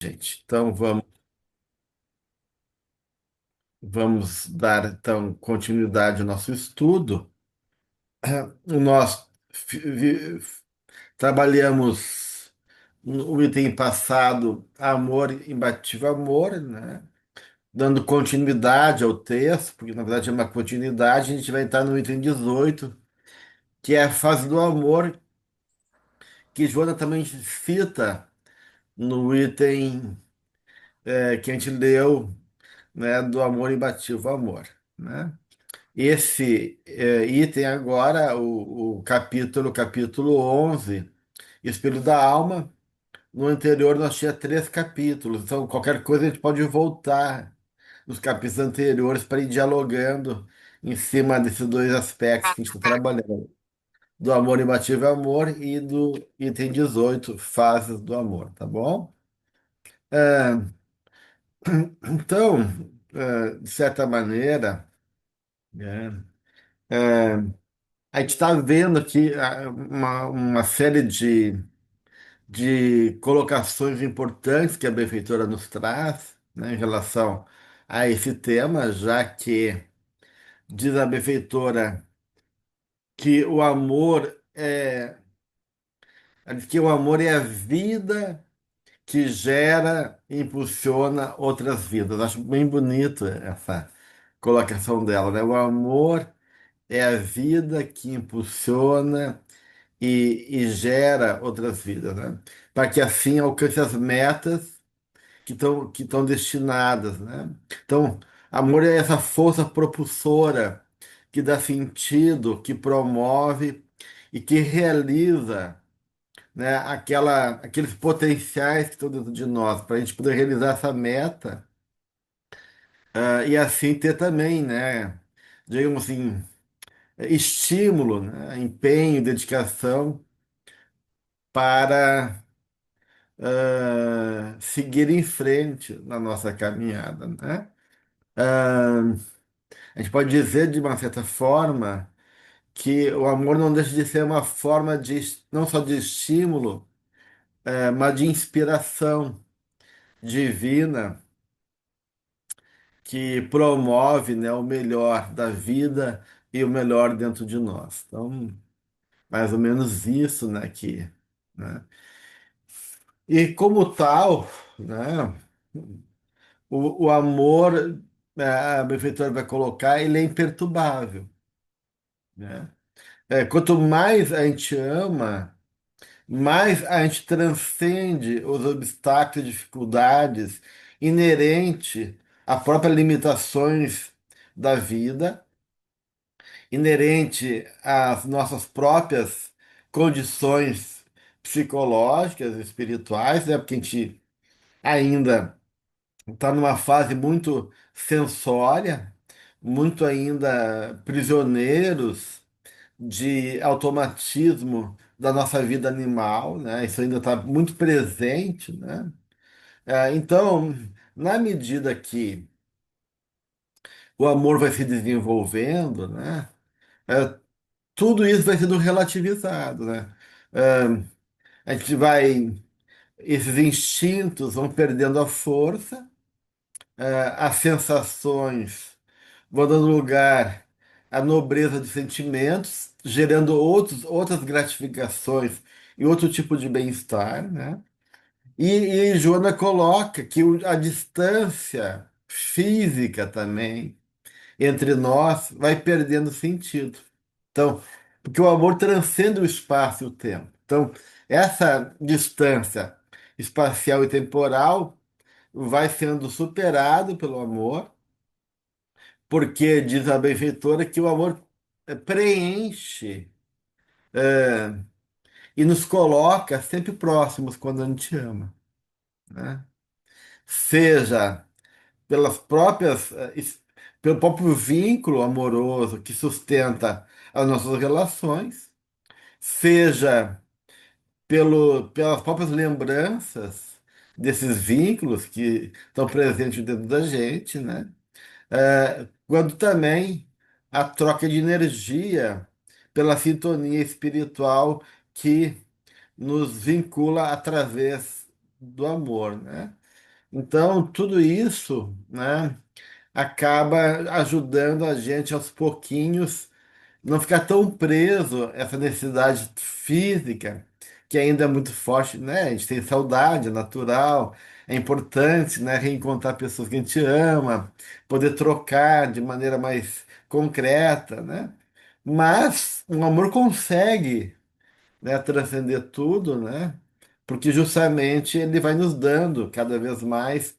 Gente. Então vamos dar então continuidade ao nosso estudo. Nós trabalhamos no item passado amor, imbatível amor, né? Dando continuidade ao texto, porque na verdade é uma continuidade. A gente vai entrar no item 18, que é a fase do amor, que Joana também cita no item que a gente leu, né? Do amor imbatível amor, né? Esse item agora, o capítulo 11, Espelho da Alma. No anterior nós tinha três capítulos, então qualquer coisa a gente pode voltar nos capítulos anteriores para ir dialogando em cima desses dois aspectos que a gente está trabalhando, do amor imbatível amor e do item 18 fases do amor, tá bom? É, então, de certa maneira, né, é, a gente está vendo aqui uma série de colocações importantes que a benfeitora nos traz, né, em relação a esse tema, já que diz a benfeitora que o amor é a vida que gera e impulsiona outras vidas. Acho bem bonito essa colocação dela, né? O amor é a vida que impulsiona e gera outras vidas, né? Para que assim alcance as metas que estão destinadas, né? Então, amor é essa força propulsora que dá sentido, que promove e que realiza, né, aqueles potenciais que estão dentro de nós, para a gente poder realizar essa meta, e assim ter também, né, digamos assim, estímulo, né, empenho, dedicação para seguir em frente na nossa caminhada, né? Ah, a gente pode dizer, de uma certa forma, que o amor não deixa de ser uma forma não só de estímulo, mas de inspiração divina que promove, né, o melhor da vida e o melhor dentro de nós. Então, mais ou menos isso, né, né? E como tal, né, o amor, a benfeitora vai colocar, ele é imperturbável, né? Quanto mais a gente ama, mais a gente transcende os obstáculos e dificuldades inerentes às próprias limitações da vida, inerente às nossas próprias condições psicológicas e espirituais, né? Porque a gente ainda está numa fase muito sensória, muito ainda prisioneiros de automatismo da nossa vida animal, né? Isso ainda está muito presente, né? Então, na medida que o amor vai se desenvolvendo, né? É, tudo isso vai sendo relativizado, né? É, a gente vai, esses instintos vão perdendo a força, as sensações vão dando lugar à nobreza de sentimentos, gerando outras gratificações e outro tipo de bem-estar, né? E Joana coloca que a distância física também entre nós vai perdendo sentido. Então, porque o amor transcende o espaço e o tempo. Então, essa distância espacial e temporal vai sendo superado pelo amor, porque diz a benfeitora que o amor preenche e nos coloca sempre próximos quando a gente ama, né? Seja pelas próprias, pelo próprio vínculo amoroso que sustenta as nossas relações, seja pelas próprias lembranças desses vínculos que estão presentes dentro da gente, né? Quando também a troca de energia pela sintonia espiritual que nos vincula através do amor, né? Então, tudo isso, né, acaba ajudando a gente aos pouquinhos não ficar tão preso a essa necessidade física, que ainda é muito forte, né? A gente tem saudade, é natural, é importante, né? Reencontrar pessoas que a gente ama, poder trocar de maneira mais concreta, né? Mas o amor consegue, né, transcender tudo, né? Porque justamente ele vai nos dando cada vez mais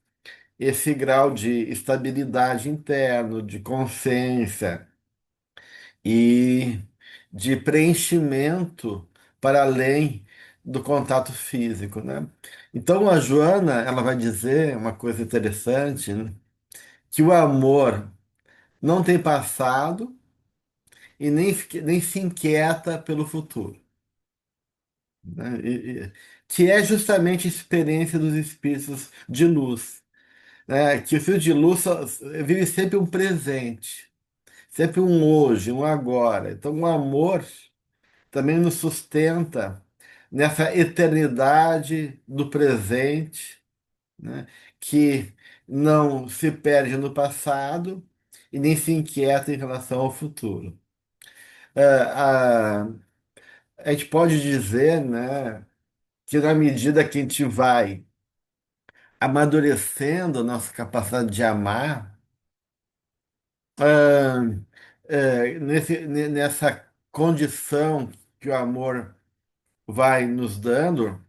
esse grau de estabilidade interno, de consciência e de preenchimento para além do contato físico, né? Então a Joana, ela vai dizer uma coisa interessante, né? Que o amor não tem passado e nem se inquieta pelo futuro, né? Que é justamente a experiência dos espíritos de luz, né? Que o espírito de luz vive sempre um presente, sempre um hoje, um agora. Então o amor também nos sustenta nessa eternidade do presente, né, que não se perde no passado e nem se inquieta em relação ao futuro. A, a gente pode dizer, né, que na medida que a gente vai amadurecendo a nossa capacidade de amar, ah, nessa condição que o amor vai nos dando.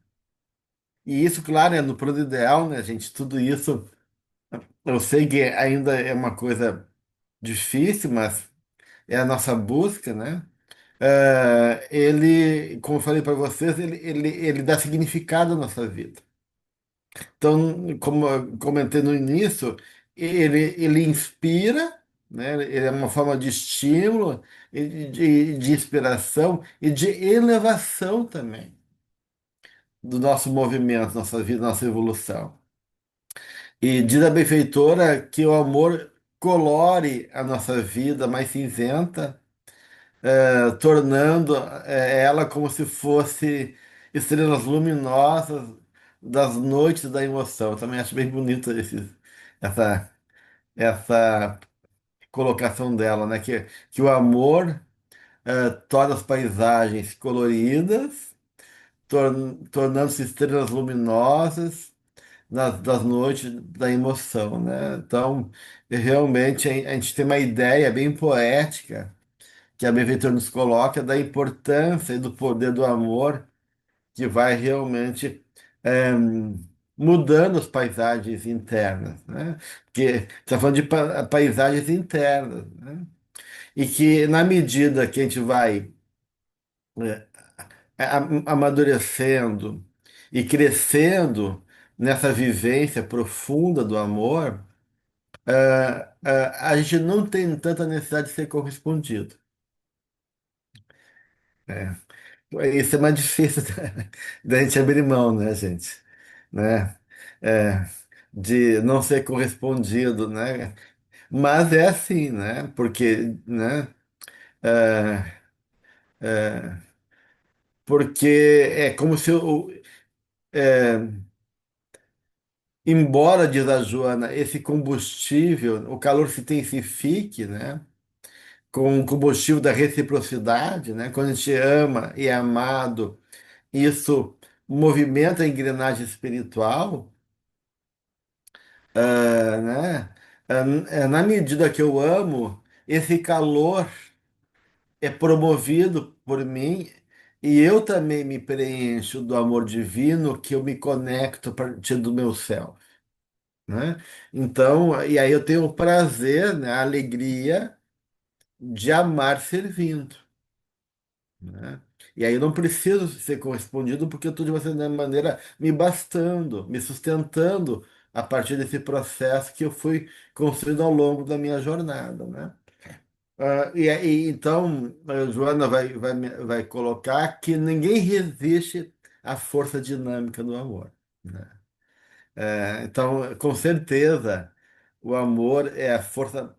E isso, claro, é no plano ideal, né, gente? Tudo isso, eu sei que ainda é uma coisa difícil, mas é a nossa busca, né? Ele, como eu falei para vocês, ele dá significado à nossa vida. Então, como eu comentei no início, ele inspira, né? Ele é uma forma de estímulo, e de inspiração e de elevação também do nosso movimento, nossa vida, nossa evolução. E diz a benfeitora que o amor colore a nossa vida mais cinzenta, tornando ela como se fosse estrelas luminosas das noites da emoção. Eu também acho bem bonito essa, essa colocação dela, né? Que o amor torna as paisagens coloridas, tornando-se estrelas luminosas das noites da emoção, né? Então, realmente a gente tem uma ideia bem poética que a Benfeitor nos coloca da importância e do poder do amor que vai realmente eh, mudando as paisagens internas, né? Porque está falando de paisagens internas, né? E que na medida que a gente vai eh, amadurecendo e crescendo nessa vivência profunda do amor, a gente não tem tanta necessidade de ser correspondido. É. Isso é mais difícil da gente abrir mão, né, gente? Né? É, de não ser correspondido, né? Mas é assim, né? Porque, né? É, é, porque é como se é, embora, diz a Joana, esse combustível, o calor se intensifique, né? Com o combustível da reciprocidade, né? Quando a gente ama e é amado, isso movimenta a engrenagem espiritual, né? Na medida que eu amo, esse calor é promovido por mim e eu também me preencho do amor divino que eu me conecto a partir do meu céu, né? Então, e aí eu tenho o prazer, né, a alegria de amar servindo, né? E aí eu não preciso ser correspondido porque eu estou de uma certa maneira me bastando, me sustentando a partir desse processo que eu fui construindo ao longo da minha jornada, né? E aí, então, a Joana vai colocar que ninguém resiste à força dinâmica do amor, né? Então, com certeza, o amor é a força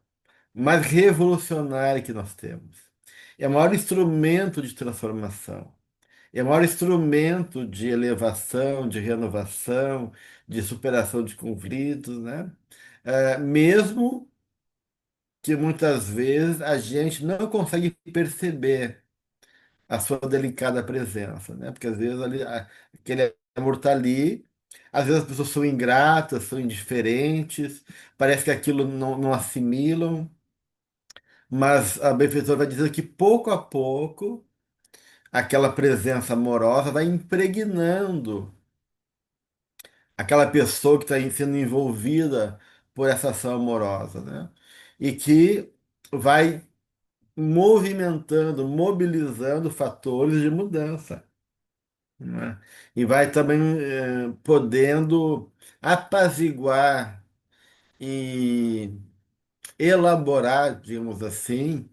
mais revolucionária que nós temos. É o maior instrumento de transformação. é o maior instrumento de elevação, de renovação, de superação de conflitos, né? Mesmo que muitas vezes a gente não consegue perceber a sua delicada presença, né? Porque às vezes ali, aquele amor está ali, às vezes as pessoas são ingratas, são indiferentes, parece que aquilo não assimilam, mas a benfeitora vai dizer que pouco a pouco aquela presença amorosa vai impregnando aquela pessoa que está sendo envolvida por essa ação amorosa, né? E que vai movimentando, mobilizando fatores de mudança, né? E vai também podendo apaziguar e elaborar, digamos assim,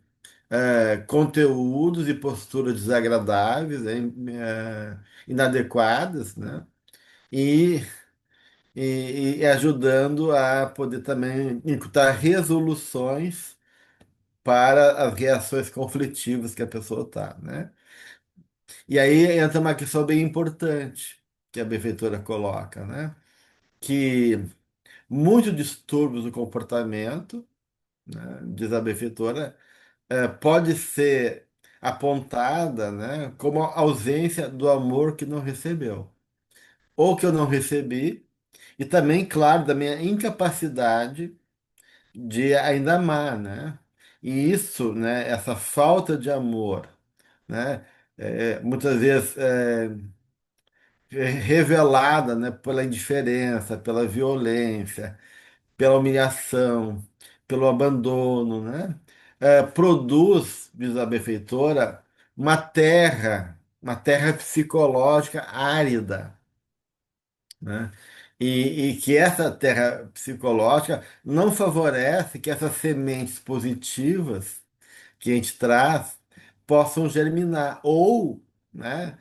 conteúdos e posturas desagradáveis, inadequadas, né? E, e ajudando a poder também encontrar resoluções para as reações conflitivas que a pessoa está, né? E aí entra uma questão bem importante que a benfeitora coloca, né? Que muitos distúrbios do comportamento, né, diz a benfeitora, pode ser apontada, né, como a ausência do amor que não recebeu, ou que eu não recebi, e também, claro, da minha incapacidade de ainda amar, né? E isso, né, essa falta de amor, né, muitas vezes revelada, né, pela indiferença, pela violência, pela humilhação, pelo abandono, né? Produz, diz a benfeitora, uma terra psicológica árida, né? E que essa terra psicológica não favorece que essas sementes positivas que a gente traz possam germinar ou, né,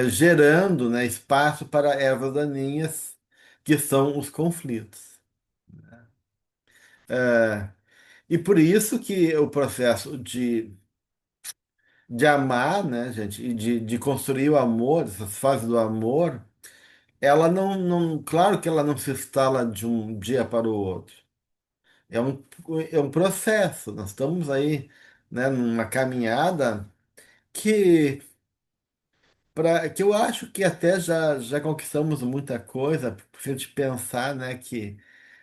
gerando, né, espaço para ervas daninhas que são os conflitos. E por isso que o processo de amar, né, gente, e de construir o amor, essas fases do amor, ela claro que ela não se instala de um dia para o outro. É um, é um processo. Nós estamos aí, né, numa caminhada que, que eu acho que até já conquistamos muita coisa, se a gente pensar, né, que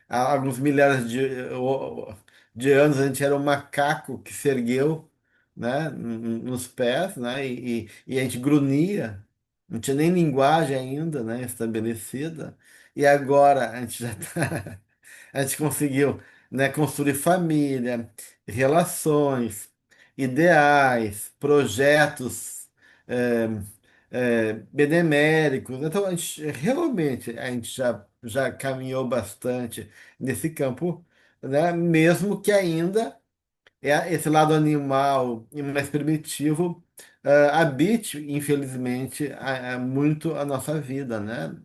há alguns milhares de anos a gente era um macaco que se ergueu, né, nos pés, né, e a gente grunhia, não tinha nem linguagem ainda, né, estabelecida, e agora a gente já tá, a gente conseguiu, né, construir família, relações, ideais, projetos eh, beneméricos. Então, realmente, a gente já caminhou bastante nesse campo, né? Mesmo que ainda esse lado animal e mais primitivo habite, infelizmente, muito a nossa vida, né?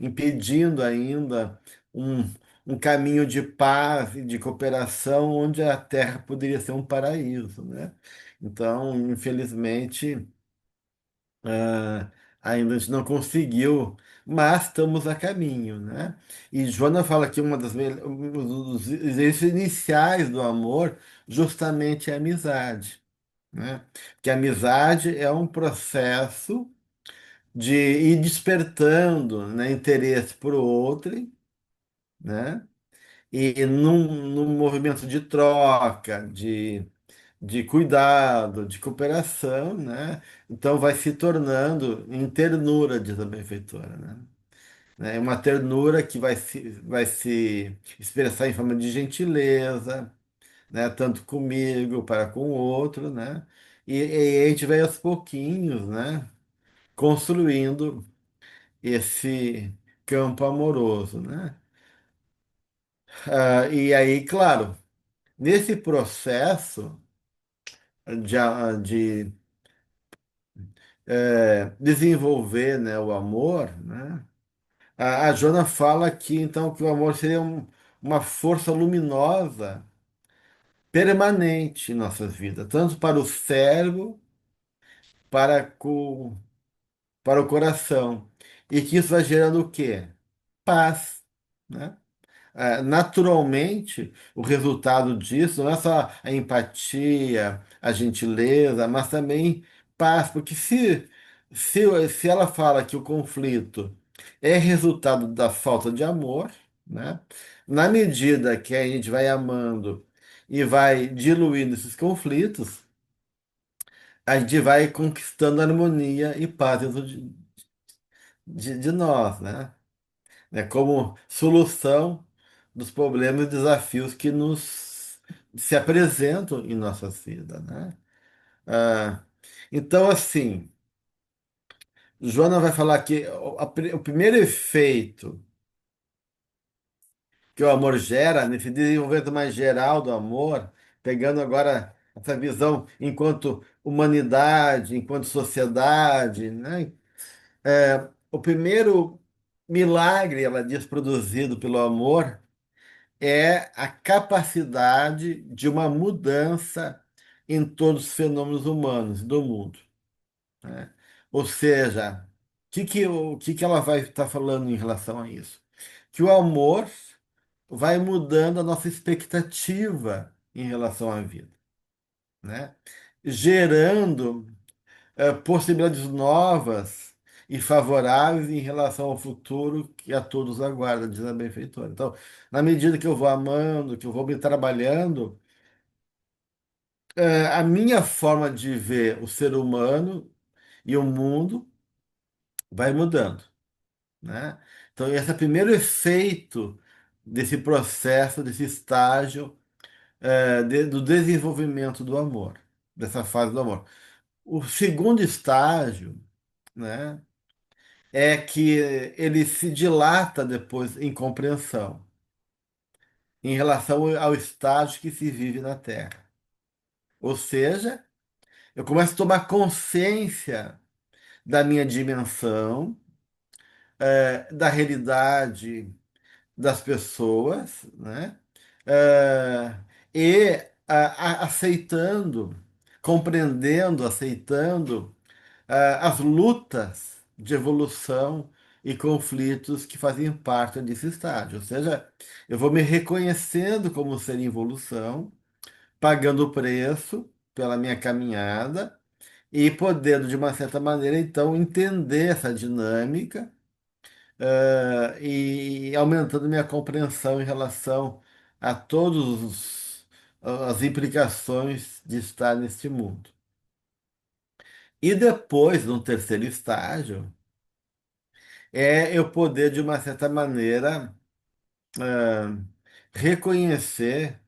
Impedindo ainda um, um caminho de paz e de cooperação onde a Terra poderia ser um paraíso, né? Então, infelizmente. Ah, ainda a gente não conseguiu, mas estamos a caminho, né? E Joana fala que um dos exercícios iniciais do amor justamente é a amizade, né? Que a amizade é um processo de ir despertando, né, interesse por outro, né? E num movimento de troca, de cuidado, de cooperação, né? Então vai se tornando em ternura, diz a benfeitora, né? É uma ternura que vai se expressar em forma de gentileza, né? Tanto comigo para com o outro, né? E a gente vai aos pouquinhos, né? Construindo esse campo amoroso, né? E aí, claro, nesse processo de desenvolver, né, o amor, né? A Joana fala que então que o amor seria uma força luminosa permanente em nossas vidas, tanto para o cérebro, para com, para o coração. E que isso vai gerando o quê? Paz, né? Naturalmente, o resultado disso não é só a empatia, a gentileza, mas também paz, porque se ela fala que o conflito é resultado da falta de amor, né? Na medida que a gente vai amando e vai diluindo esses conflitos, a gente vai conquistando harmonia e paz dentro de nós, né? Como solução dos problemas e desafios que nos se apresentam em nossa vida, né? Ah, então, assim, Joana vai falar que o primeiro efeito que o amor gera, nesse desenvolvimento mais geral do amor, pegando agora essa visão enquanto humanidade, enquanto sociedade, né? O primeiro milagre, ela diz, produzido pelo amor é a capacidade de uma mudança em todos os fenômenos humanos do mundo, né? Ou seja, o que ela vai estar falando em relação a isso? Que o amor vai mudando a nossa expectativa em relação à vida, né? Gerando possibilidades novas e favoráveis em relação ao futuro que a todos aguarda, diz a benfeitora. Então, na medida que eu vou amando, que eu vou me trabalhando, a minha forma de ver o ser humano e o mundo vai mudando, né? Então, esse é o primeiro efeito desse processo, desse estágio, do desenvolvimento do amor, dessa fase do amor. O segundo estágio, né, é que ele se dilata depois em compreensão, em relação ao estágio que se vive na Terra. Ou seja, eu começo a tomar consciência da minha dimensão, da realidade das pessoas, né? Eh, e aceitando, compreendendo, aceitando as lutas de evolução e conflitos que fazem parte desse estágio. Ou seja, eu vou me reconhecendo como ser em evolução, pagando o preço pela minha caminhada e podendo, de uma certa maneira, então, entender essa dinâmica, e aumentando minha compreensão em relação a as implicações de estar neste mundo. E depois, no terceiro estágio, eu poder, de uma certa maneira, ah, reconhecer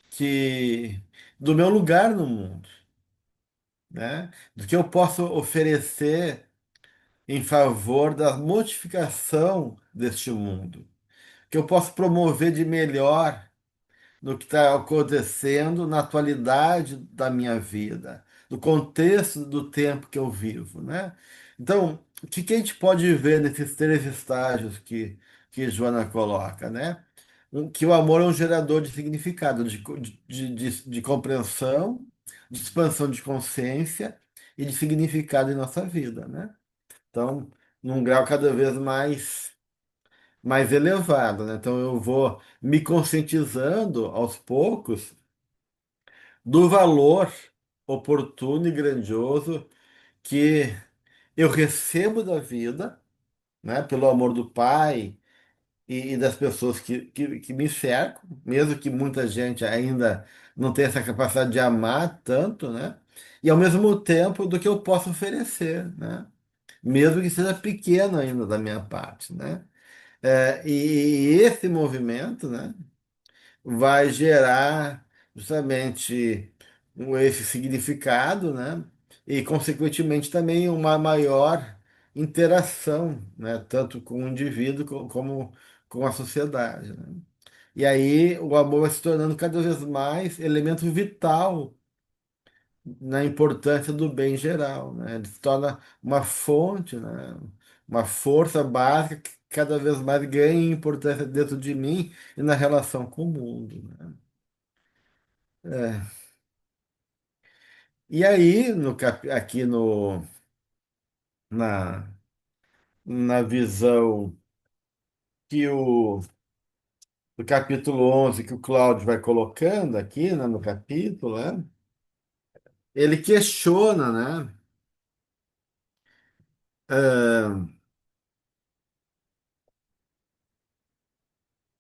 que do meu lugar no mundo, né? Do que eu posso oferecer em favor da modificação deste mundo, que eu posso promover de melhor no que está acontecendo na atualidade da minha vida, no contexto do tempo que eu vivo, né? Então, o que que a gente pode ver nesses três estágios que Joana coloca, né? Que o amor é um gerador de significado, de compreensão, de expansão de consciência e de significado em nossa vida, né? Então, num grau cada vez mais elevado, né? Então eu vou me conscientizando aos poucos do valor oportuno e grandioso que eu recebo da vida, né? Pelo amor do Pai e das pessoas que me cercam, mesmo que muita gente ainda não tenha essa capacidade de amar tanto, né? E ao mesmo tempo do que eu posso oferecer, né? Mesmo que seja pequeno ainda da minha parte, né? E esse movimento, né, vai gerar justamente esse significado, né, e consequentemente também uma maior interação, né, tanto com o indivíduo como com a sociedade, né? E aí o amor vai se tornando cada vez mais elemento vital na importância do bem geral, né? Ele se torna uma fonte, né? Uma força básica que cada vez mais ganha importância dentro de mim e na relação com o mundo, né? É. E aí, aqui na, na visão que do capítulo 11 que o Cláudio vai colocando aqui, né, no capítulo, né, ele questiona, né,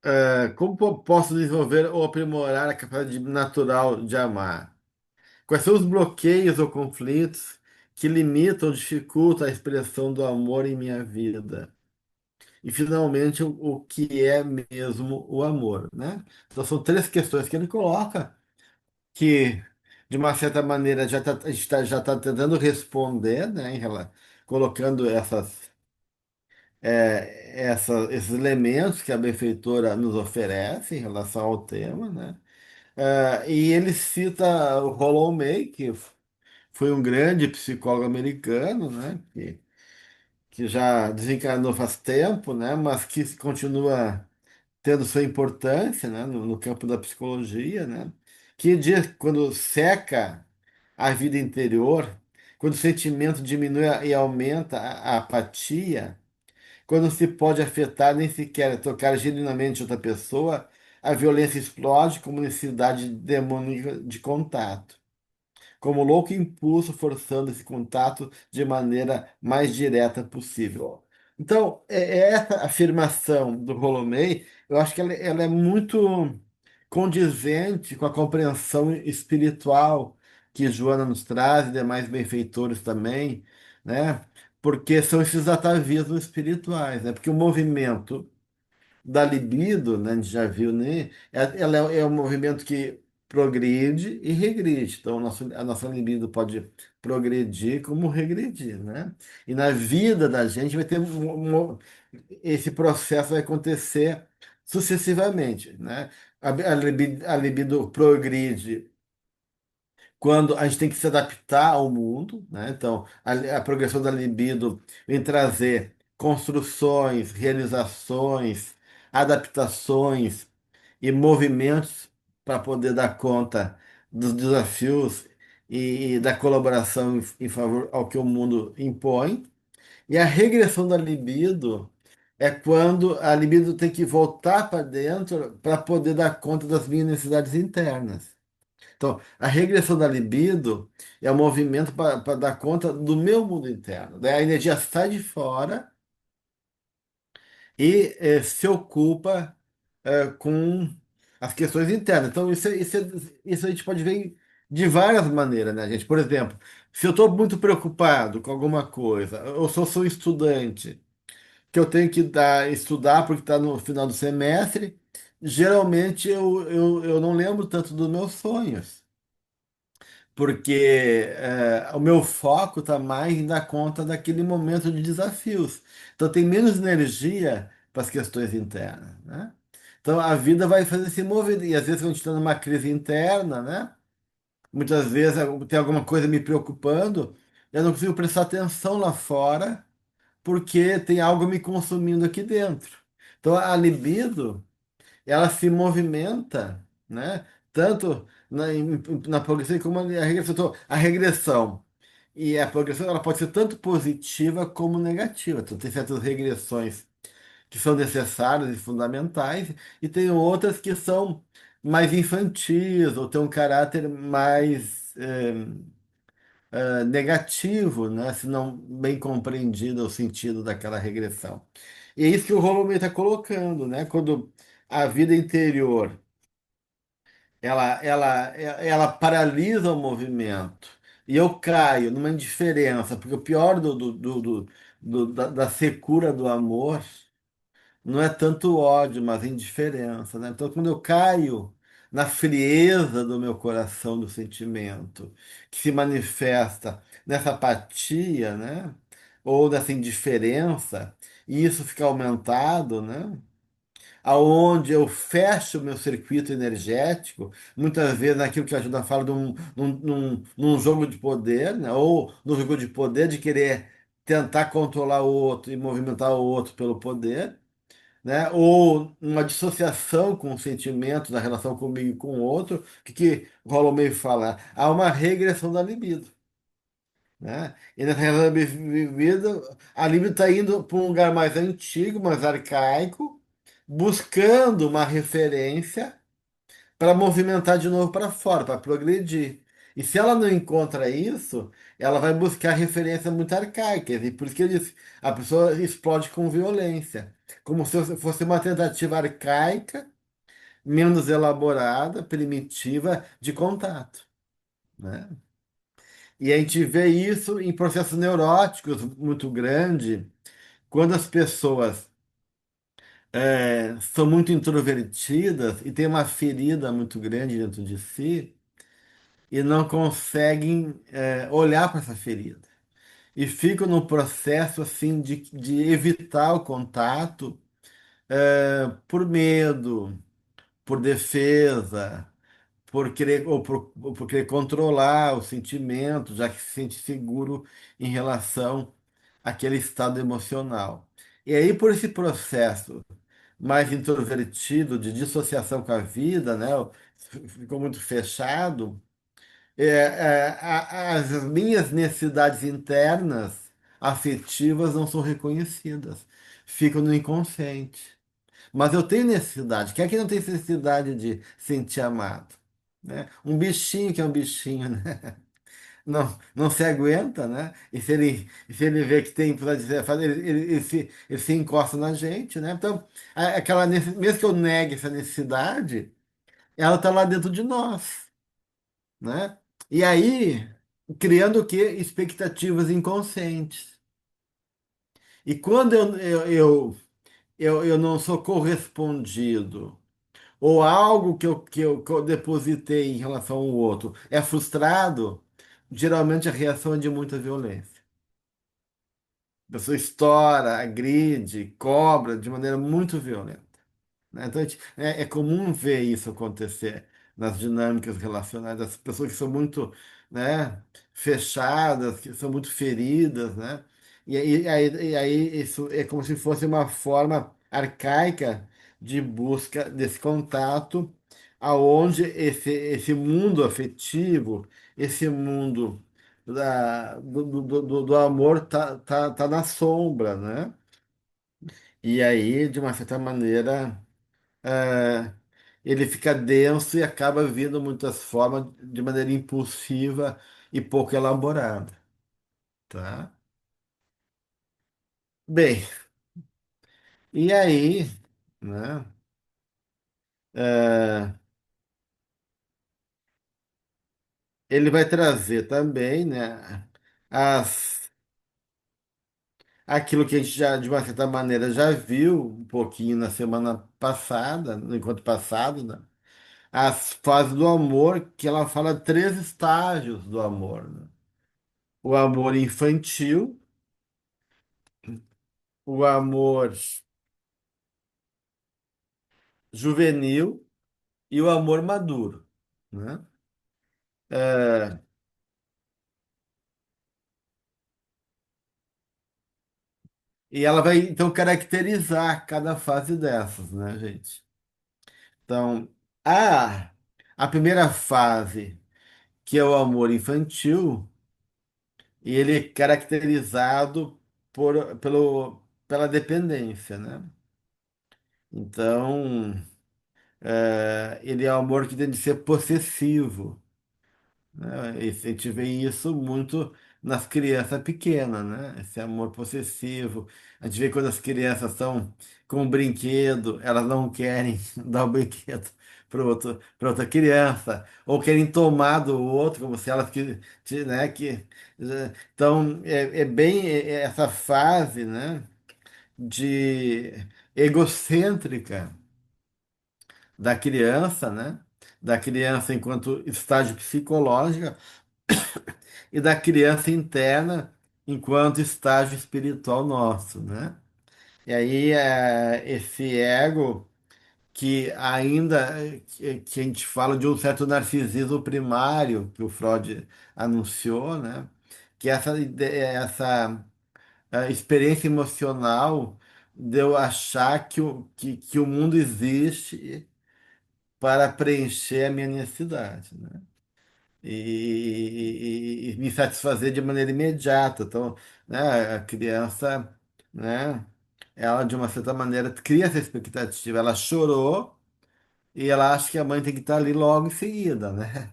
ah, como posso desenvolver ou aprimorar a capacidade natural de amar? Quais são os bloqueios ou conflitos que limitam ou dificultam a expressão do amor em minha vida? E, finalmente, o que é mesmo o amor, né? Então, são três questões que ele coloca, que, de uma certa maneira, a gente já está tentando responder, né? Colocando esses elementos que a benfeitora nos oferece em relação ao tema, né? E ele cita o Rollo May, que foi um grande psicólogo americano, né? Que já desencarnou faz tempo, né? Mas que continua tendo sua importância, né? No campo da psicologia, né? Que diz que quando seca a vida interior, quando o sentimento diminui e aumenta a apatia, quando se pode afetar nem sequer tocar genuinamente outra pessoa, a violência explode como necessidade demônica de contato, como louco impulso forçando esse contato de maneira mais direta possível. Então, essa afirmação do Rolomei, eu acho que ela é muito condizente com a compreensão espiritual que Joana nos traz e demais benfeitores também, né? Porque são esses atavismos espirituais, né? Porque o movimento da libido, né, a gente já viu, né? Ela é um movimento que progride e regride. Então, a nossa libido pode progredir como regredir, né? E na vida da gente vai ter esse processo vai acontecer sucessivamente, né? A libido progride quando a gente tem que se adaptar ao mundo, né? Então, a progressão da libido vem trazer construções, realizações, adaptações e movimentos para poder dar conta dos desafios e da colaboração em favor ao que o mundo impõe. E a regressão da libido é quando a libido tem que voltar para dentro para poder dar conta das minhas necessidades internas. Então, a regressão da libido é um movimento para dar conta do meu mundo interno. Daí a energia sai de fora e se ocupa com as questões internas. Então, isso a gente pode ver de várias maneiras, né, gente? Por exemplo, se eu estou muito preocupado com alguma coisa, ou se eu sou estudante, que eu tenho que estudar porque está no final do semestre, geralmente eu não lembro tanto dos meus sonhos. Porque o meu foco está mais em dar conta daquele momento de desafios. Então tem menos energia para as questões internas, né? Então a vida vai fazer esse movimento. E às vezes quando a gente está numa crise interna, né? Muitas vezes tem alguma coisa me preocupando, eu não consigo prestar atenção lá fora porque tem algo me consumindo aqui dentro. Então a libido ela se movimenta, né? Tanto na progressão como na regressão. Então, a regressão e a progressão ela pode ser tanto positiva como negativa. Então, tem certas regressões que são necessárias e fundamentais, e tem outras que são mais infantis ou têm um caráter mais negativo, né? Se não bem compreendido o sentido daquela regressão. E é isso que o Rolomei está colocando, né? Quando a vida interior ela paralisa o movimento. E eu caio numa indiferença, porque o pior da secura do amor não é tanto ódio, mas indiferença, né? Então, quando eu caio na frieza do meu coração, do sentimento, que se manifesta nessa apatia, né? Ou nessa indiferença, e isso fica aumentado, né? Aonde eu fecho o meu circuito energético, muitas vezes naquilo que a Ajuda fala de num jogo de poder, né? Ou no jogo de poder de querer tentar controlar o outro e movimentar o outro pelo poder, né? Ou uma dissociação com o sentimento da relação comigo e com o outro, que o Rolomei fala, há uma regressão da libido. né? E nessa relação bebida, a libido está indo para um lugar mais antigo, mais arcaico, buscando uma referência para movimentar de novo para fora, para progredir. E se ela não encontra isso, ela vai buscar referências muito arcaicas. E por isso que eles, a pessoa explode com violência, como se fosse uma tentativa arcaica, menos elaborada, primitiva de contato, né? E a gente vê isso em processos neuróticos muito grande, quando as pessoas são muito introvertidas e têm uma ferida muito grande dentro de si e não conseguem olhar para essa ferida. E ficam no processo assim de evitar o contato por medo, por defesa, ou por querer controlar o sentimento, já que se sente seguro em relação àquele estado emocional. E aí, por esse processo mais introvertido de dissociação com a vida, né? Ficou muito fechado. As minhas necessidades internas afetivas não são reconhecidas, ficam no inconsciente. Mas eu tenho necessidade. Quem é que não tem necessidade de sentir amado? Né? Um bichinho que é um bichinho, né? Não se aguenta, né? E se ele vê que tem para dizer, ele se encosta na gente, né? Então, mesmo que eu negue essa necessidade, ela está lá dentro de nós, né? E aí, criando o quê? Expectativas inconscientes. E quando eu não sou correspondido, ou algo que eu depositei em relação ao outro é frustrado, geralmente a reação é de muita violência. A pessoa estoura, agride, cobra de maneira muito violenta, né? Então, é comum ver isso acontecer nas dinâmicas relacionais, das pessoas que são muito, né, fechadas, que são muito feridas, né? E aí isso é como se fosse uma forma arcaica de busca desse contato, aonde esse mundo afetivo, esse mundo do amor tá na sombra, né? E aí, de uma certa maneira é, ele fica denso e acaba vindo muitas formas de maneira impulsiva e pouco elaborada, tá? Bem, e aí, né? é, ele vai trazer também, né? As, aquilo que a gente já, de uma certa maneira, já viu um pouquinho na semana passada, no encontro passado, né? As fases do amor, que ela fala três estágios do amor, né? O amor infantil, o amor juvenil e o amor maduro, né? É, e ela vai então caracterizar cada fase dessas, né, gente? Então, a, a primeira fase, que é o amor infantil, e ele é caracterizado pela dependência, né? Então, ele é um amor que tem de ser possessivo, né? E a gente vê isso muito nas crianças pequenas, né? Esse amor possessivo. A gente vê quando as crianças estão com um brinquedo, elas não querem dar o brinquedo para outra criança, ou querem tomar do outro, como se elas né, então é bem essa fase, né, de egocêntrica da criança, né? Da criança enquanto estágio psicológico e da criança interna enquanto estágio espiritual nosso, né? E aí esse ego que ainda que a gente fala de um certo narcisismo primário que o Freud anunciou, né? Que essa experiência emocional de eu achar que o mundo existe para preencher a minha necessidade, né? e me satisfazer de maneira imediata. Então, né, a criança, né, ela de uma certa maneira cria essa expectativa. Ela chorou e ela acha que a mãe tem que estar ali logo em seguida, né?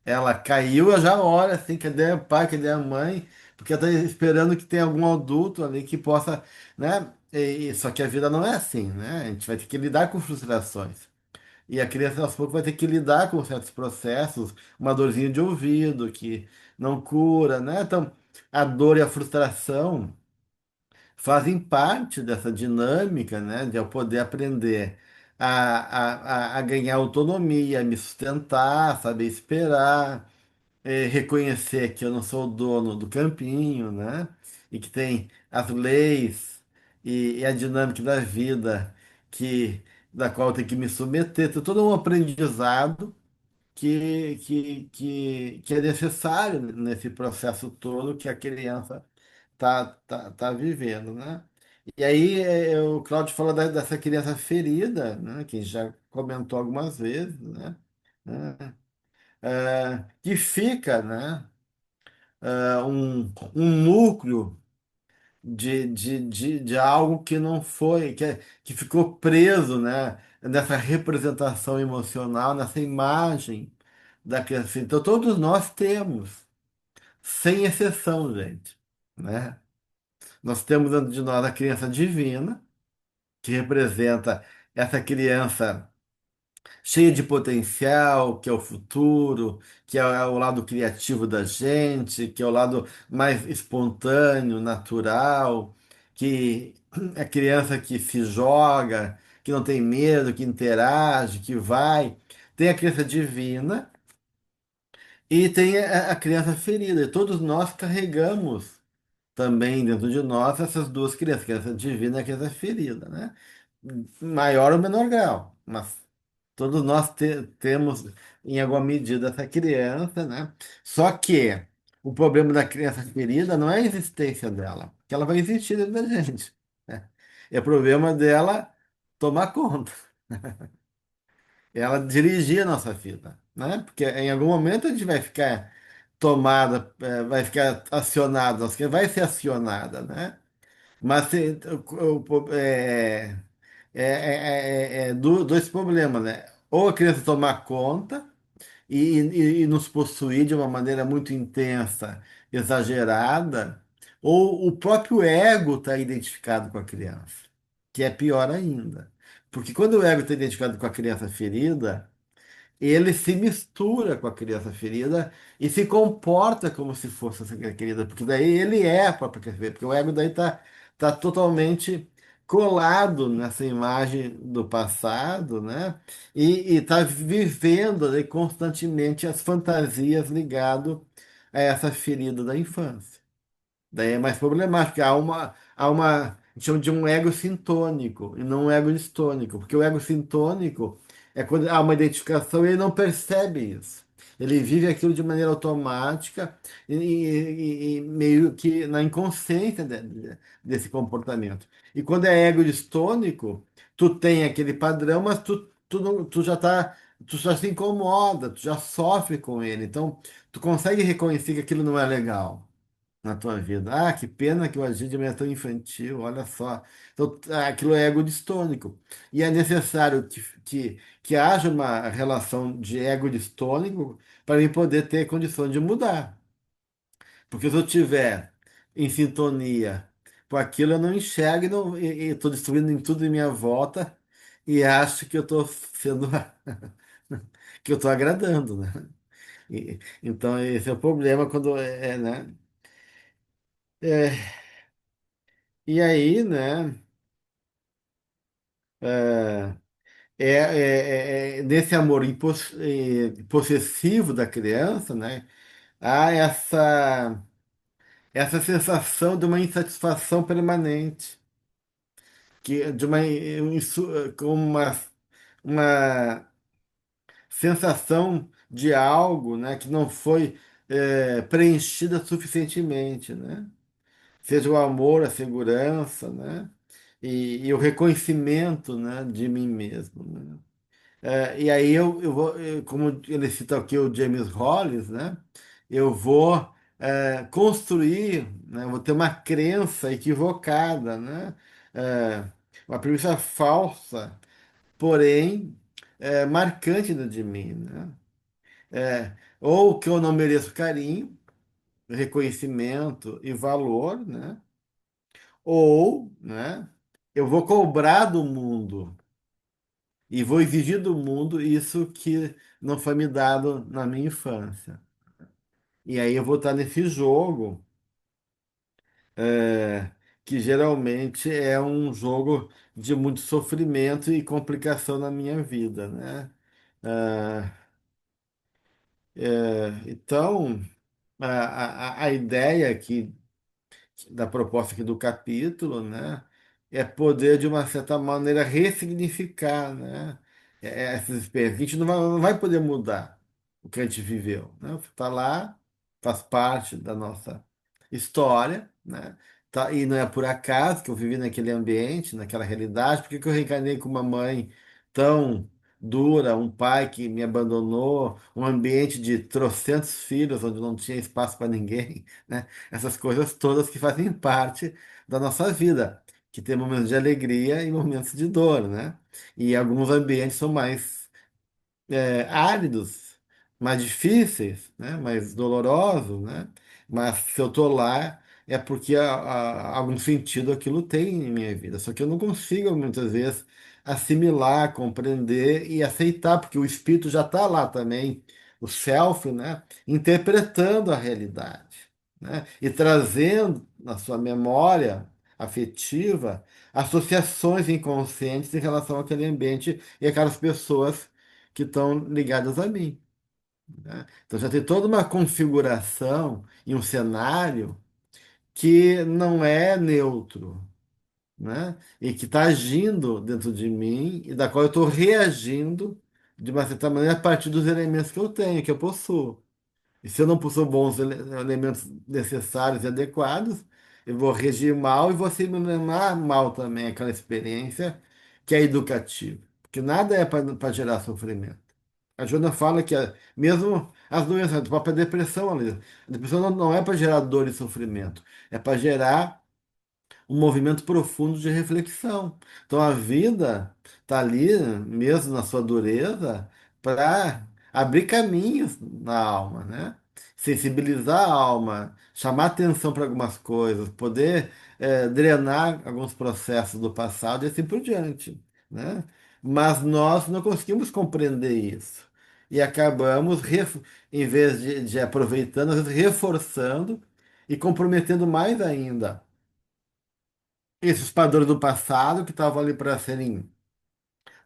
Ela caiu, eu já olho assim, cadê o pai, cadê a mãe? Porque ela tá esperando que tenha algum adulto ali que possa, né? Só que a vida não é assim, né? A gente vai ter que lidar com frustrações. E a criança aos poucos vai ter que lidar com certos processos, uma dorzinha de ouvido que não cura, né? Então, a dor e a frustração fazem parte dessa dinâmica, né? De eu poder aprender a ganhar autonomia, a me sustentar, saber esperar, reconhecer que eu não sou o dono do campinho, né? E que tem as leis e a dinâmica da vida que da qual eu tenho que me submeter. Tem todo um aprendizado que é necessário nesse processo todo que a criança tá vivendo, né? E aí o Cláudio fala dessa criança ferida, né? Que a gente já comentou algumas vezes, né? Que fica, né? Um núcleo de algo que não foi, que ficou preso, né? Nessa representação emocional, nessa imagem da criança. Então, todos nós temos, sem exceção, gente, né? Nós temos dentro de nós a criança divina, que representa essa criança cheia de potencial, que é o futuro, que é o lado criativo da gente, que é o lado mais espontâneo, natural, que é criança que se joga, que não tem medo, que interage, que vai. Tem a criança divina e tem a criança ferida. E todos nós carregamos também dentro de nós essas duas crianças, criança divina e criança ferida, né? Maior ou menor grau, mas todos nós temos, em alguma medida, essa criança, né? Só que o problema da criança ferida não é a existência dela, que ela vai existir dentro da gente, né? É problema dela tomar conta, ela dirigir a nossa vida, né? Porque em algum momento a gente vai ficar tomada, vai ficar acionada, nossa criança vai ser acionada, né? Mas dois problemas, né? Ou a criança tomar conta e nos possuir de uma maneira muito intensa, exagerada, ou o próprio ego está identificado com a criança, que é pior ainda. Porque quando o ego está identificado com a criança ferida, ele se mistura com a criança ferida e se comporta como se fosse essa criança querida, porque daí ele é a própria criança ferida, porque o ego daí tá totalmente colado nessa imagem do passado, né? E está vivendo ali constantemente as fantasias ligado a essa ferida da infância. Daí é mais problemático, porque a gente chama de um ego sintônico e não um ego distônico, porque o ego sintônico é quando há uma identificação e ele não percebe isso. Ele vive aquilo de maneira automática e meio que na inconsciência desse comportamento. E quando é ego distônico, tu tem aquele padrão, mas tu já se incomoda, tu já sofre com ele. Então, tu consegue reconhecer que aquilo não é legal na tua vida. Ah, que pena que eu agi de maneira tão infantil, olha só. Então, aquilo é ego distônico. E é necessário que haja uma relação de ego distônico para mim poder ter condição de mudar. Porque se eu tiver em sintonia com aquilo, eu não enxergo e estou destruindo em tudo em minha volta e acho que eu estou sendo que eu estou agradando, né? Então, esse é o problema quando né? É, e aí, né? É, nesse amor possessivo da criança, né? Há essa sensação de uma insatisfação permanente, de com uma sensação de algo, né, que não foi preenchida suficientemente, né? Seja o amor, a segurança, né? E o reconhecimento, né, de mim mesmo, né? E aí eu vou, como ele cita aqui o James Hollis, né? Eu vou construir, né? Eu vou ter uma crença equivocada, né? É, uma premissa falsa, porém marcante dentro de mim, né? Ou que eu não mereço carinho, reconhecimento e valor, né? Ou, né? Eu vou cobrar do mundo e vou exigir do mundo isso que não foi me dado na minha infância. E aí eu vou estar nesse jogo, é, que geralmente é um jogo de muito sofrimento e complicação na minha vida, né? Ah, então, a ideia aqui da proposta aqui do capítulo, né, é poder, de uma certa maneira, ressignificar, né, essas experiências. A gente não vai poder mudar o que a gente viveu, né? Está lá, faz parte da nossa história, né? Tá, e não é por acaso que eu vivi naquele ambiente, naquela realidade, porque que eu reencarnei com uma mãe tão dura, um pai que me abandonou, um ambiente de trocentos filhos onde não tinha espaço para ninguém, né? Essas coisas todas que fazem parte da nossa vida, que tem momentos de alegria e momentos de dor, né? E alguns ambientes são mais áridos, mais difíceis, né? Mais dolorosos, né? Mas se eu tô lá é porque algum sentido aquilo tem em minha vida. Só que eu não consigo muitas vezes assimilar, compreender e aceitar, porque o espírito já está lá também, o self, né? Interpretando a realidade, né? E trazendo na sua memória afetiva associações inconscientes em relação àquele ambiente e aquelas pessoas que estão ligadas a mim, né? Então já tem toda uma configuração e um cenário que não é neutro, né? E que está agindo dentro de mim e da qual eu estou reagindo de uma certa maneira a partir dos elementos que eu tenho, que eu possuo. E se eu não possuo bons elementos necessários e adequados, eu vou reagir mal e vou assimilar mal também aquela experiência que é educativa. Porque nada é para gerar sofrimento. A Joana fala que mesmo as doenças, a própria depressão, a depressão não é para gerar dor e sofrimento, é para gerar um movimento profundo de reflexão. Então a vida está ali, mesmo na sua dureza, para abrir caminhos na alma, né? Sensibilizar a alma, chamar atenção para algumas coisas, poder drenar alguns processos do passado e assim por diante, né? Mas nós não conseguimos compreender isso. E acabamos, em vez de aproveitando, às vezes reforçando e comprometendo mais ainda esses padrões do passado que estavam ali para serem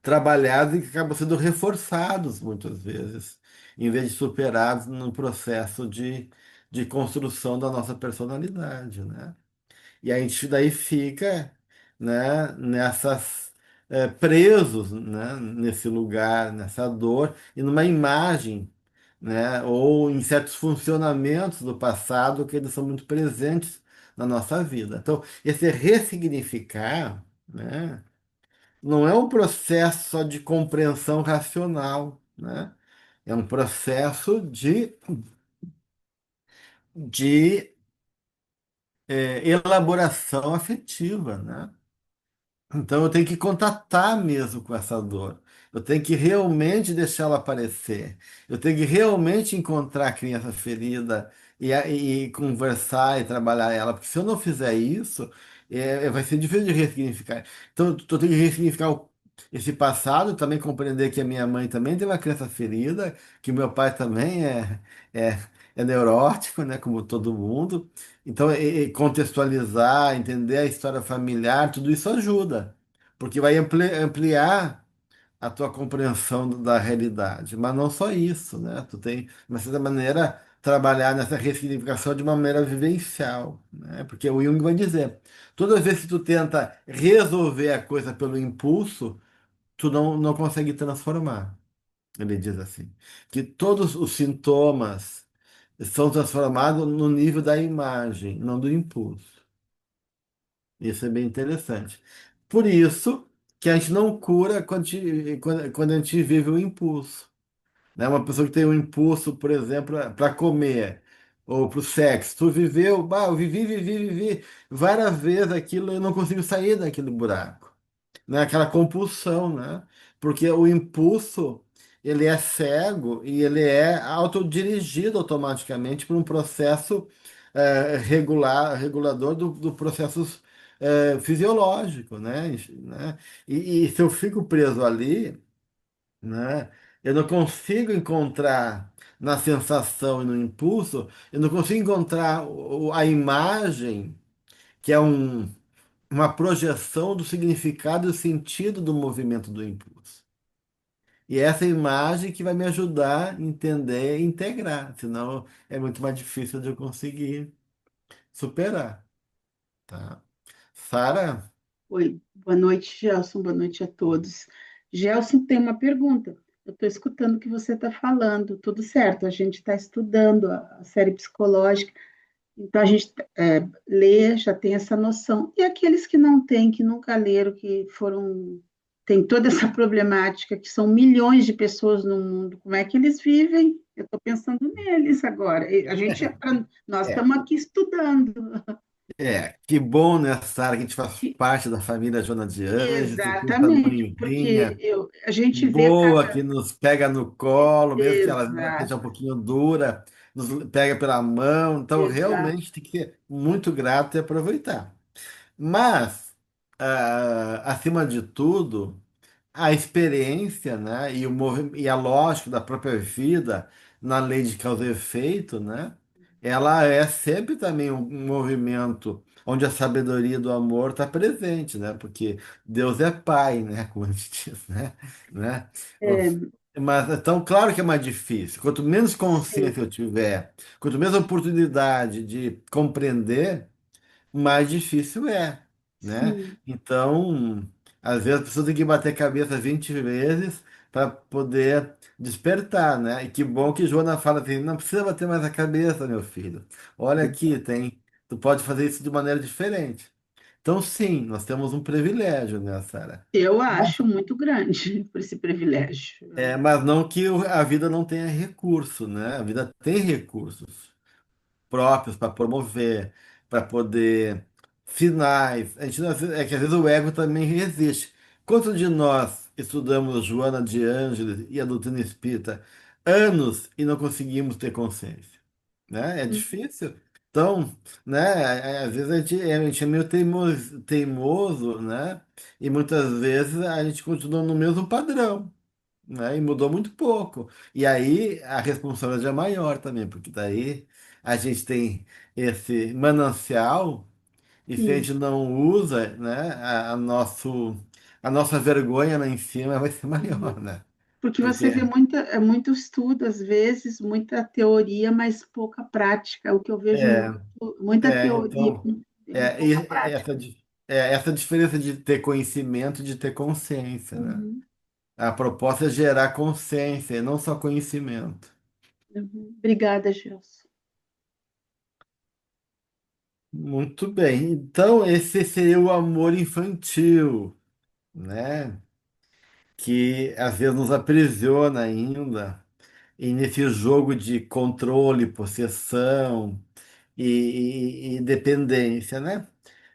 trabalhados e que acabam sendo reforçados muitas vezes, em vez de superados no processo de construção da nossa personalidade, né? E a gente daí fica, né, presos, né, nesse lugar, nessa dor e numa imagem, né, ou em certos funcionamentos do passado que eles são muito presentes na nossa vida. Então, esse ressignificar, né, não é um processo só de compreensão racional, né? É um processo de elaboração afetiva, né? Então eu tenho que contatar mesmo com essa dor. Eu tenho que realmente deixá-la aparecer. Eu tenho que realmente encontrar a criança ferida e conversar e trabalhar ela. Porque se eu não fizer isso, vai ser difícil de ressignificar. Então eu tenho que ressignificar esse passado, também compreender que a minha mãe também tem uma criança ferida, que o meu pai também é, é neurótico, né, como todo mundo. Então, contextualizar, entender a história familiar, tudo isso ajuda, porque vai ampliar a tua compreensão da realidade. Mas não só isso, né? Tu tem, de uma certa maneira, trabalhar nessa ressignificação de uma maneira vivencial, né? Porque o Jung vai dizer, toda vez que tu tenta resolver a coisa pelo impulso, tu não consegue transformar. Ele diz assim, que todos os sintomas são transformados no nível da imagem, não do impulso. Isso é bem interessante. Por isso que a gente não cura quando a gente vive o impulso, né? Uma pessoa que tem um impulso, por exemplo, para comer ou para o sexo. Tu viveu, bah, eu vivi várias vezes aquilo e eu não consigo sair daquele buraco, né? Aquela compulsão, né? Porque o impulso, ele é cego e ele é autodirigido automaticamente por um processo regulador do processo fisiológico, né? E se eu fico preso ali, né? Eu não consigo encontrar na sensação e no impulso, eu não consigo encontrar a imagem, que é uma projeção do significado e do sentido do movimento do impulso. E essa imagem que vai me ajudar a entender e integrar, senão é muito mais difícil de eu conseguir superar, tá? Sara? Oi, boa noite, Gelson, boa noite a todos. Gelson, tem uma pergunta. Eu estou escutando o que você está falando, tudo certo, a gente está estudando a série psicológica, então a gente lê, já tem essa noção. E aqueles que não têm, que nunca leram, que foram, tem toda essa problemática, que são milhões de pessoas no mundo, como é que eles vivem? Eu estou pensando neles agora. E a gente, nós É. estamos aqui estudando. Que bom, né, Sara, que a gente faz parte da família Joana de Anjos, e tem essa Exatamente, porque mãezinha a gente vê boa cada. que nos pega no colo, mesmo que ela esteja um Exato, pouquinho dura, nos pega pela mão. Então, exato, realmente tem que ser muito grato e aproveitar. Mas, acima de tudo, a experiência, né, e a lógica da própria vida na lei de causa e efeito, né, ela é sempre também um movimento onde a sabedoria do amor está presente, né, porque Deus é pai, né, como a gente diz, né. é, Mas então, claro que é mais difícil. Quanto menos sim, consciência eu tiver, quanto menos oportunidade de compreender, mais difícil é, né? sim. Então, às vezes a pessoa tem que bater a cabeça 20 vezes para poder despertar, né? E que bom que Joana fala assim, não precisa bater mais a cabeça, meu filho. Olha aqui, tu pode fazer isso de maneira diferente. Então, sim, nós temos um privilégio, né, Sara? Eu acho muito grande por esse privilégio. Mas não que a vida não tenha recurso, né? A vida tem recursos próprios para promover, para poder sinais. A gente, é que às vezes o ego também resiste. Quantos de nós estudamos Joana de Ângeles e a doutrina espírita anos e não conseguimos ter consciência? Né? É difícil. Então, né, às vezes a gente é meio teimoso, né? E muitas vezes a gente continua no mesmo padrão, né? E mudou muito pouco. E aí a responsabilidade é maior também, porque daí a gente tem esse manancial e se a Sim, gente não usa, né, a nossa vergonha lá em cima vai ser uhum. maior, né? Porque você vê Porque muito estudo, às vezes, muita teoria, mas pouca prática. O que eu vejo é, muita teoria então e pouca essa, prática. essa diferença de ter conhecimento e de ter consciência, né? Uhum, A proposta é gerar consciência e não só conhecimento. uhum. Obrigada, Gelson. Muito bem. Então, esse seria o amor infantil, né? Que às vezes nos aprisiona ainda, e nesse jogo de controle, possessão e dependência, né?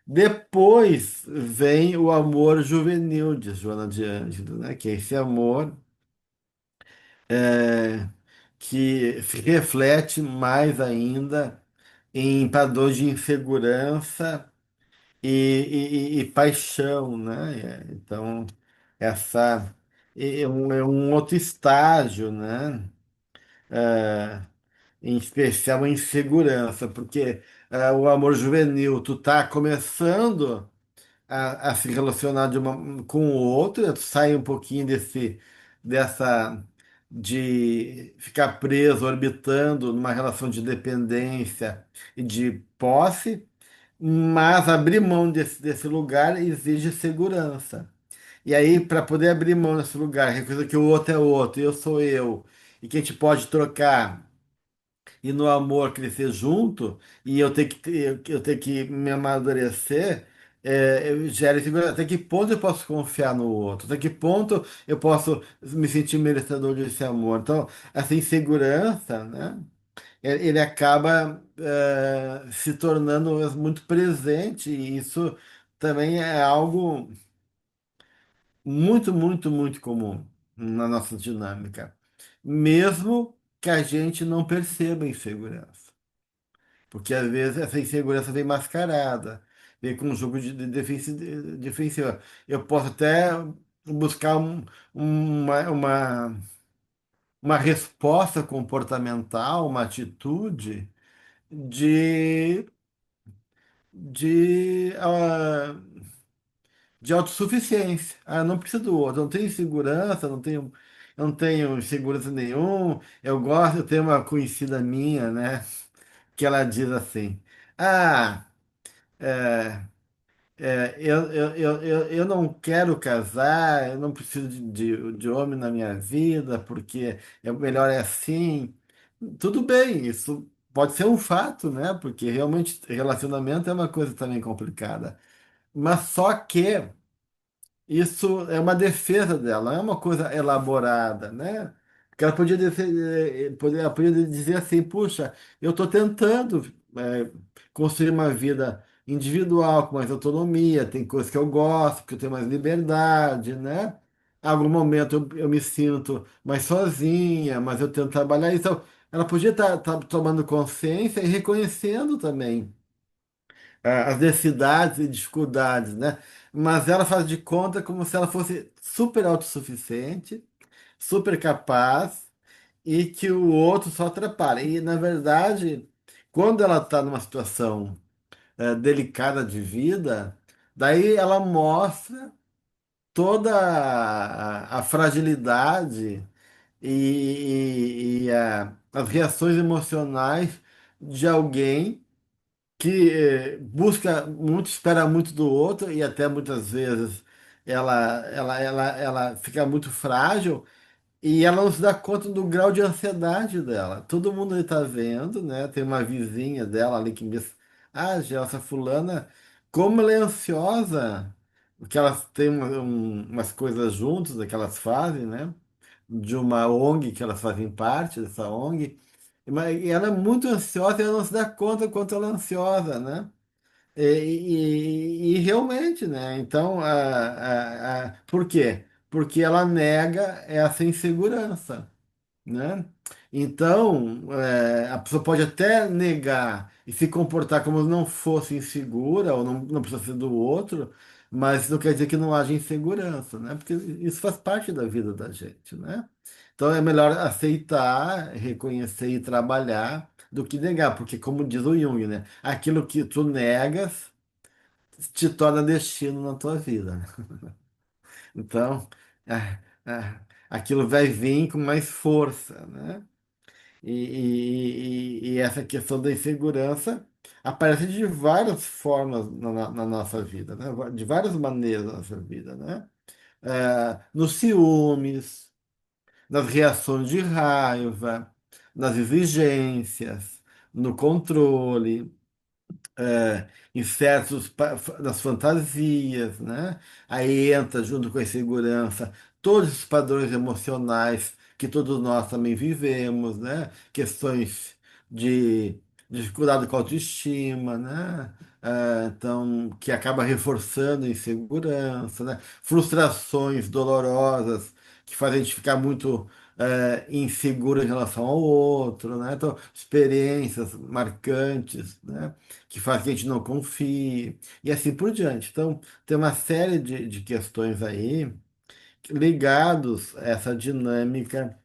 Depois vem o amor juvenil de Joana de Ângeles, né? Que é esse amor é, que se reflete mais ainda em padrões de insegurança e paixão, né? Então, essa é um outro estágio, né? Em especial a insegurança, porque o amor juvenil, tu tá começando a se relacionar com o outro, tu sai um pouquinho dessa de ficar preso, orbitando numa relação de dependência e de posse, mas abrir mão desse lugar exige segurança. E aí, para poder abrir mão desse lugar, reconhecer que o outro é outro, eu sou eu, e que a gente pode trocar e no amor crescer junto, e eu tenho que me amadurecer, gera insegurança. Até que ponto eu posso confiar no outro? Até que ponto eu posso me sentir merecedor desse amor? Então, essa insegurança, né? Ele acaba se tornando muito presente, e isso também é algo muito, muito, muito comum na nossa dinâmica, mesmo que a gente não perceba a insegurança, porque às vezes essa insegurança vem mascarada, vem com um jogo de defensiva. Eu posso até buscar uma resposta comportamental, uma atitude de de, ah, de autossuficiência. Ah, eu não preciso do outro, eu não tenho insegurança, eu não tenho insegurança nenhum. Eu gosto, eu tenho uma conhecida minha, né, que ela diz assim: Ah, é, eu não quero casar, eu não preciso de homem na minha vida, porque é melhor é assim. Tudo bem, isso pode ser um fato, né? Porque realmente relacionamento é uma coisa também complicada. Mas só que isso é uma defesa dela, não é uma coisa elaborada, né? Porque ela podia ela podia dizer assim, puxa, eu estou tentando construir uma vida individual, com mais autonomia, tem coisas que eu gosto, porque eu tenho mais liberdade, né? Em algum momento eu me sinto mais sozinha, mas eu tento trabalhar isso. Então, ela podia estar tomando consciência e reconhecendo também as necessidades e dificuldades, né? Mas ela faz de conta como se ela fosse super autossuficiente, super capaz e que o outro só atrapalha. E, na verdade, quando ela está numa situação delicada de vida, daí ela mostra toda a fragilidade e as reações emocionais de alguém que busca muito, espera muito do outro e até muitas vezes ela fica muito frágil e ela não se dá conta do grau de ansiedade dela. Todo mundo está vendo, né? Tem uma vizinha dela ali que me diz, ah, Gelsa, fulana, como ela é ansiosa, porque elas têm umas coisas juntas que elas fazem, né? De uma ONG que elas fazem parte dessa ONG. Mas ela é muito ansiosa e ela não se dá conta quanto ela é ansiosa, né? E realmente, né? Então, por quê? Porque ela nega essa insegurança, né? Então, a pessoa pode até negar e se comportar como se não fosse insegura ou não precisa ser do outro, mas não quer dizer que não haja insegurança, né? Porque isso faz parte da vida da gente, né? Então é melhor aceitar, reconhecer e trabalhar do que negar, porque como diz o Jung, né? Aquilo que tu negas te torna destino na tua vida, né? Então, ah, aquilo vai vir com mais força, né? E essa questão da insegurança aparece de várias formas na nossa vida, né? De várias maneiras na nossa vida, né? Nos ciúmes, nas reações de raiva, nas exigências, no controle, em certos das fantasias, né? Aí entra junto com a insegurança todos os padrões emocionais que todos nós também vivemos, né? Questões de dificuldade com a autoestima, né? Então, que acaba reforçando a insegurança, né? Frustrações dolorosas que fazem a gente ficar muito inseguro em relação ao outro, né? Então, experiências marcantes, né? Que faz que a gente não confie, e assim por diante. Então, tem uma série de questões aí ligados a essa dinâmica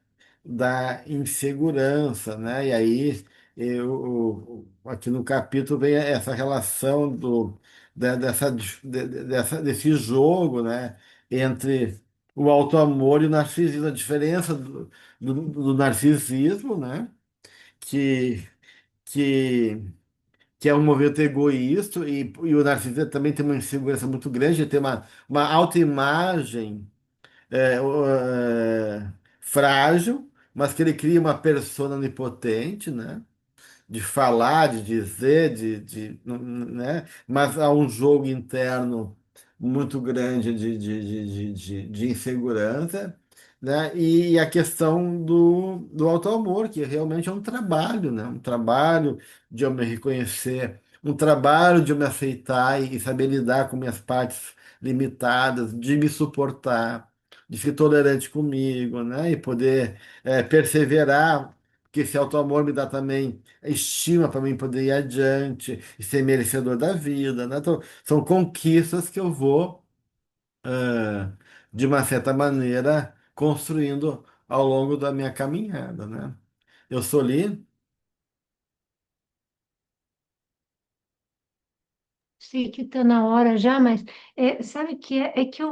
da insegurança, né? E aí, aqui no capítulo vem essa relação desse jogo, né? Entre o auto-amor e o narcisismo, a diferença do narcisismo, né? Que, que que é um movimento egoísta, e o narcisista também tem uma insegurança muito grande, tem uma autoimagem frágil, mas que ele cria uma persona onipotente, né? de falar, de dizer, né? Mas há um jogo interno muito grande de insegurança, né? E a questão do auto-amor, que realmente é um trabalho, né? Um trabalho de eu me reconhecer, um trabalho de eu me aceitar e saber lidar com minhas partes limitadas, de me suportar, de ser tolerante comigo, né? E poder perseverar, porque esse auto-amor me dá também estima para mim poder ir adiante e ser merecedor da vida, né? Então, são conquistas que eu vou, ah, de uma certa maneira, construindo ao longo da minha caminhada, né? Eu sou ali. Sei que está na hora já, mas sabe que é que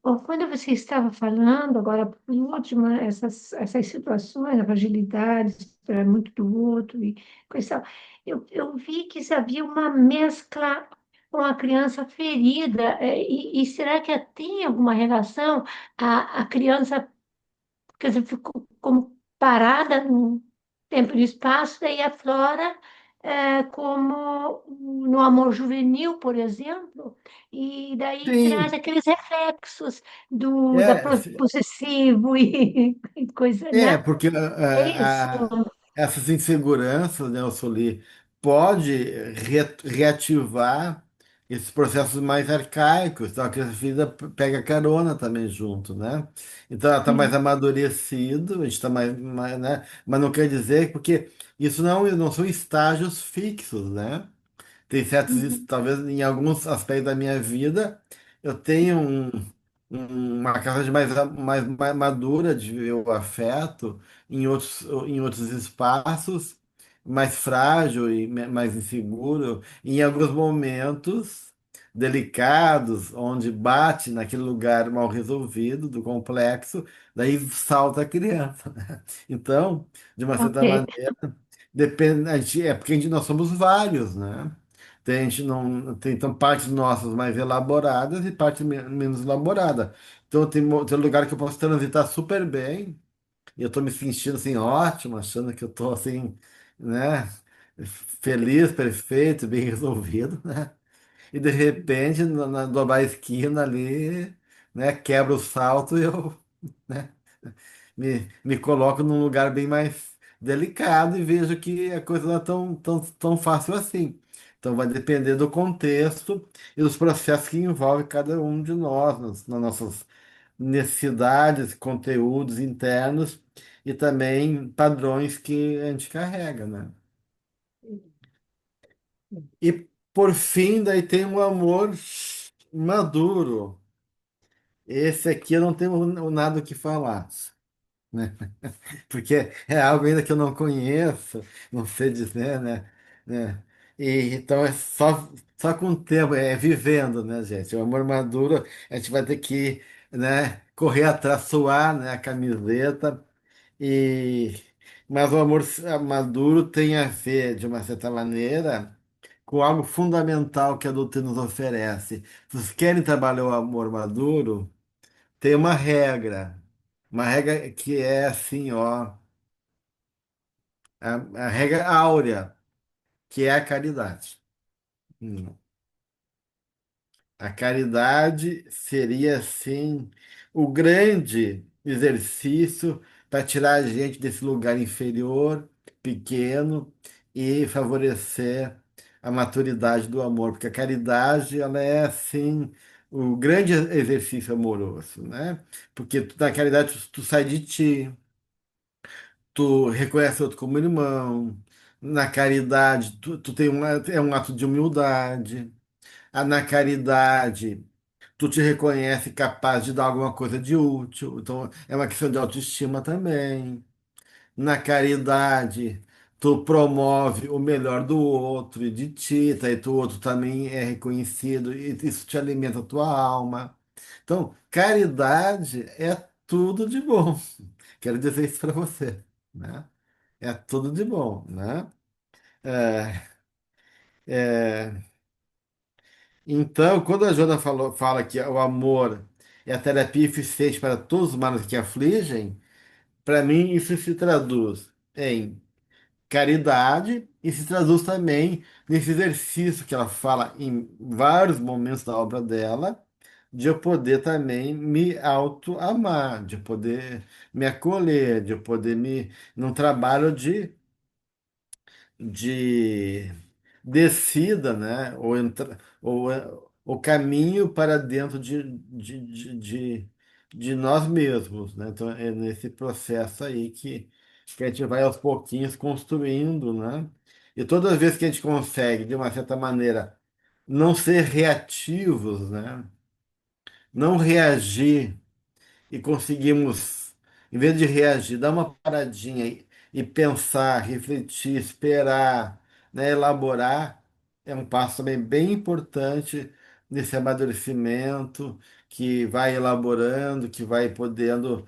quando você estava falando agora, por último, né, essas situações, a fragilidade, esperar muito do outro e coisa, e tal, eu vi que havia uma mescla com a criança ferida, e será que tem alguma relação a criança, quer dizer, ficou como parada no tempo e espaço, daí aflora como no amor juvenil, por exemplo, e daí traz Sim, aqueles reflexos da é, possessivo e coisa, né? porque É isso. essas inseguranças, né, Sueli, pode reativar esses processos mais arcaicos. Então, a criança filha pega carona também junto, né? Então, ela está mais Sim. amadurecido, a gente está né? Mas não quer dizer, porque isso não são estágios fixos, né? Tem certos, Uhum. talvez em alguns aspectos da minha vida, eu tenho uma capacidade mais madura de ver o afeto, em outros espaços, mais frágil e mais inseguro, em alguns momentos delicados, onde bate naquele lugar mal resolvido, do complexo, daí salta a criança, né? Então, de uma certa Ok. maneira, depende, é porque nós somos vários, né? Tem, a gente não, tem então partes nossas mais elaboradas e partes menos elaboradas. Então tem lugar que eu posso transitar super bem e eu tô me sentindo assim ótimo, achando que eu tô assim, né, feliz, perfeito, bem resolvido, né? E de repente, dobrar a esquina ali, né, quebra o salto e eu, né, me coloco num lugar bem mais delicado e vejo que a coisa não é tão fácil assim. Então vai depender do contexto e dos processos que envolvem cada um de nós, nas nossas necessidades, conteúdos internos e também padrões que a gente carrega, né? E por fim, daí tem um amor maduro. Esse aqui eu não tenho nada o que falar, né? Porque é algo ainda que eu não conheço, não sei dizer, né? E então é só com o tempo, é vivendo, né, gente? O amor maduro, a gente vai ter que, né, correr atrás, suar, né, a camiseta. E mas o amor maduro tem a ver, de uma certa maneira, com algo fundamental que a doutrina nos oferece. Se vocês querem trabalhar o amor maduro, tem uma regra que é assim, ó. A regra áurea, que é a caridade. Hum. A caridade seria, assim, o grande exercício para tirar a gente desse lugar inferior, pequeno, e favorecer a maturidade do amor, porque a caridade, ela é, assim, o grande exercício amoroso, né? Porque na caridade tu sai de ti, tu reconhece outro como irmão. Na caridade, tu tem é um ato de humildade. Na caridade, tu te reconhece capaz de dar alguma coisa de útil. Então, é uma questão de autoestima também. Na caridade, tu promove o melhor do outro e de ti, tá? E o outro também é reconhecido e isso te alimenta a tua alma. Então, caridade é tudo de bom. Quero dizer isso para você, né? É tudo de bom, né? É, é, então, quando a Joana fala que o amor é a terapia eficiente para todos os males que afligem, para mim isso se traduz em caridade e se traduz também nesse exercício que ela fala em vários momentos da obra dela, de eu poder também me auto-amar, de eu poder me acolher, de eu poder me, num trabalho de descida, né? Ou o caminho para dentro de nós mesmos, né? Então é nesse processo aí que a gente vai aos pouquinhos construindo, né? E todas as vezes que a gente consegue, de uma certa maneira, não ser reativos, né? Não reagir e conseguimos, em vez de reagir, dar uma paradinha e pensar, refletir, esperar, né, elaborar, é um passo também bem importante nesse amadurecimento que vai elaborando, que vai podendo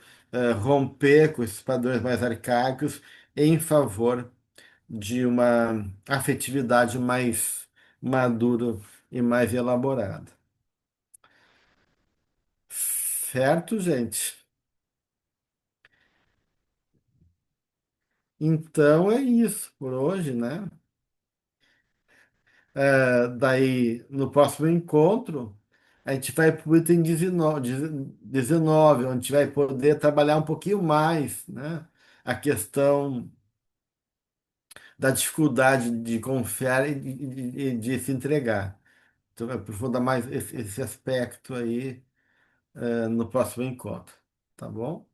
romper com esses padrões mais arcaicos em favor de uma afetividade mais madura e mais elaborada. Certo, gente? Então é isso por hoje, né? Daí, no próximo encontro, a gente vai para o item 19, onde a gente vai poder trabalhar um pouquinho mais, né? A questão da dificuldade de confiar e de se entregar. Então, vai aprofundar mais esse aspecto aí, no próximo encontro, tá bom?